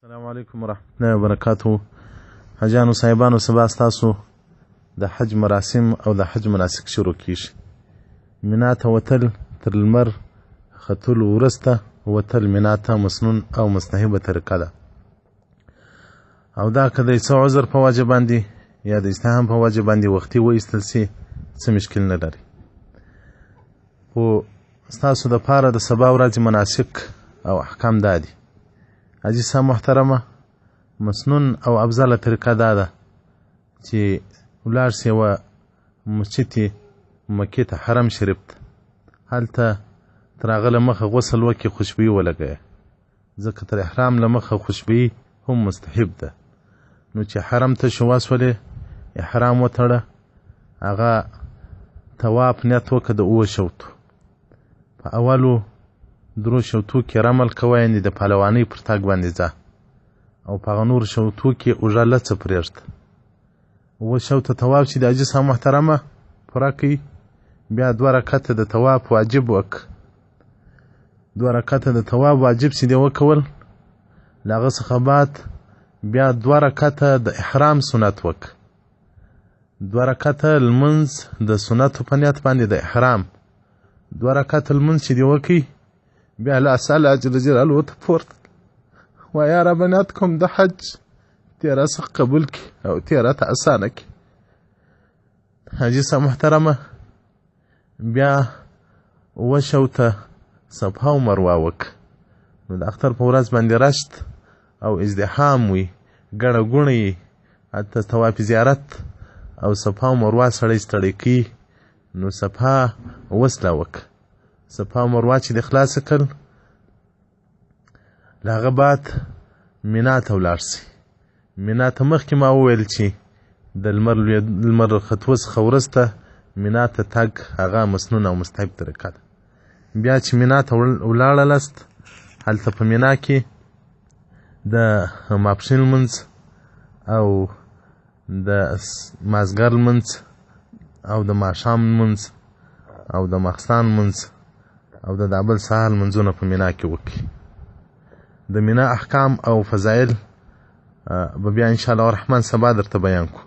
السلام علیکم ورحمت الله وبرکاتو. حاجانو صاحبانو، سبا ستاسو د حج مراسم او د حج مناسک شروع کیږي. مینا ته وتل تر لمر ختلو وروسته وتل مینا ته مسنون او مستحبه طریقه ده، او دا که د څه عذر په وجه باندې یا د استهام په وجه باندې وختي وایستل سي څه مشکل نه لري. خو ستاسو د پاره د سبا ورځې مناسک او احکام دا دي. حاجي صاحب محترمه، مسنون او افضله طریقه دا ده چې ولاړ سې و مسجد مکې ته، حرم شریف ته، هلته تر هغه له مخه غسل وکړي، خوشبويي ولګوي، ځکه تر احرام له مخه خوشبويي هم مستحب ده. نو چې حرم ته شو وسولې، احرام وتړه، هغه طواف نیت وکړه د 7 شوطو. په اولو 3 شوطو کې رمل کوه، یعنې د پهلوانۍ پر تګ باندې ځه، او په هغه نورو شوطو کې اوږه لڅه پرېږده. 7 شوطه طواف چې د حاجي صاحب محترمه پوره کوي، بیا 2 رکعته د طواف واجب وکړه. 2 رکعته د طواف واجب چې دی وکول، له هغه څخه بعد بیا 2 رکعته د احرام سنت وکړه. 2 رکعته لمونځ د سنتو په نیت باندې د احرام، 2 رکعته لمونځ چې دی وکړي، بیا له الله جل جلاله ته پورته وایه رب نیت کوم د حج تیره څخه قبول کړي او تیره ته اسانه کړي. حاجي صاحب محترمه بیا 7 شوطه صفا او مروه وکړه. نو د اختر په ورځ باندې رشت او ازدحام وي، ګڼه ګوڼه وي، هلته طواف زیارت او صفا او مروه سړی ستړی کوي. نو صفا وسله وکړه، صفا او مروه چې د خلاصه کړل، له هغه بعد مینا ته ولاړ سي. مینا ته مخکې ما وویل چې د لمر ختو څخه وروسته مینا ته تګ هغه مسنون او مستحب طریقه ده. بیا چې مینا ته ولاړلست، هلته په مینا کې د ماپښین لمونځ او د مازدیګر لمونځ او د ماښام لمونځ او د ماخستان لمونځ او د بل سهار لمونځونه په مینا کې وکړي. د مینا احکام او فضایل به بیا انشاءالله الرحمن سبا درته بیان کړو.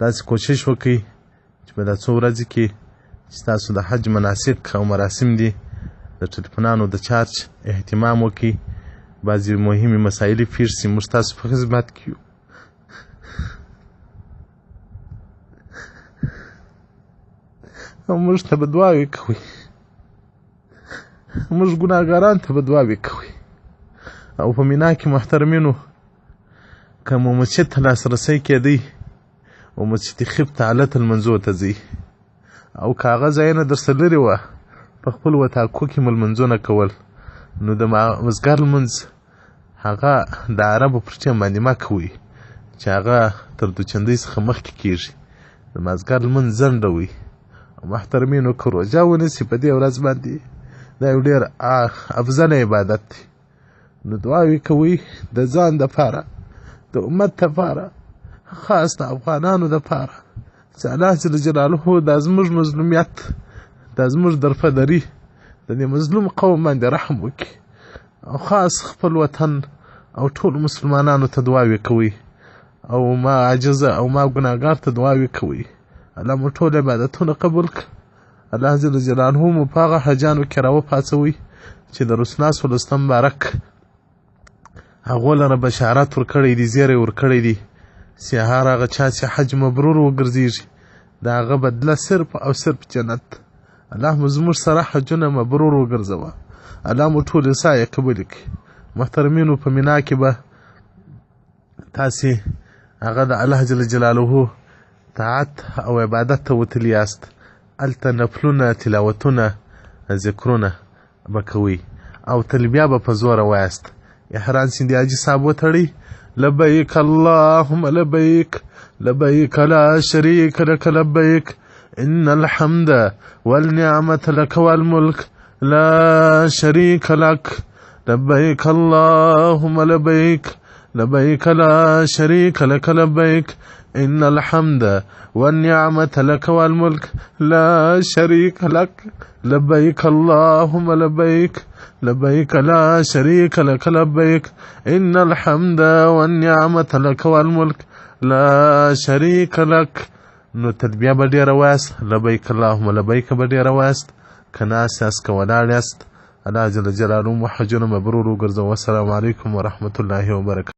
داسې کوشش وکړئ چې په دا څو ورځې کې چې تاسو د حج مناسک او مراسم دي، د ټلیفونانو د چارج اهتمام وکړئ. بعضې مهمې مسایلې پیښ سي، موږ تاسو په خدمت کې یو. او موږ ته به دعاوې کوئ، موږ ګناهګاران ته به دعاوې کوئ. او په مینا کې محترمینو، که مو مسجد ته لاسرسی کېدی او مسجد خیب ته هلته لمنځو ته ځئ، او که هغه ځایونه درڅه لرې وه، په خپل وطاقو کې مو لمنځونه کول، نو د مازدیګر لمونځ هغه د عربو پر ټیم باندې مه کوئ چې هغه تر دوچندۍ څخه مخکې کېږي. د مازدیګر لمونځ ځنډوئ. او محترمینو، که روژه ونیسئ په دې ورځ باندې، دا یو ډېر افضله عبادت دی. نو دعاوې کوئ د ځان دپاره، د امت دپاره، خاص د افغانانو دپاره، چې الله جل جلاله دا زموږ مظلومیت، دا زموږ درپدري د دې مظلوم قوم باندې رحم وکړي. او خاص خپل وطن او ټول مسلمانانو ته دعاوې کوئ، او ما عاجزه او ما ګناهګار ته دعاوې کوئ. الله مو ټول عبادتونه قبول کړه. الله جل جلاله مو په هغه حجانو کې راوپاڅوئ چې د رسول الله صلی الله علیه وسلم مبارک هغو لره بشارت ورکړی دی، زیری ورکړی دی چې هغه چا چې حج مبرور وګرځېږي، د هغه بدله صرف او صرف جنت. الله مو زموږ سره حجونه مبرور وګرځوه. الله مو ټولې سایې قبولې کړي. محترمینو، په مینا کې به تاسې هغه د الله جل جلاله طاعت او عبادت ته وتلي یاست. هلته نفلونه، تلاوتونه، ذکرونه به کوئ، او تلبیه به په زوره وایاست. احرام چې د حاجي صاحب وتړئ، لبیک اللهم لبیک، لبیک لا شریک لک لبیک، ان الحمد والنعمة لك والملك لا شريك لك، لبيك اللهم لبيك، لبيك لا شريك لك لبيك إن الحمد والنعمة لك والملك لا شريك لك لبيك اللهم لبيك لبيك لا شريك لك لبيك إن الحمد والنعمة لك والملك لا شريك لك. نو تلبیه به ډېره وایاست، لبیک اللهم لبیک به ډېره وایاست، که ناست یاست که ولاړ یاست، الله جل جلاله مو حجونه مبرور وګرځوه. السلام علیکم ورحمة الله وبرکاته.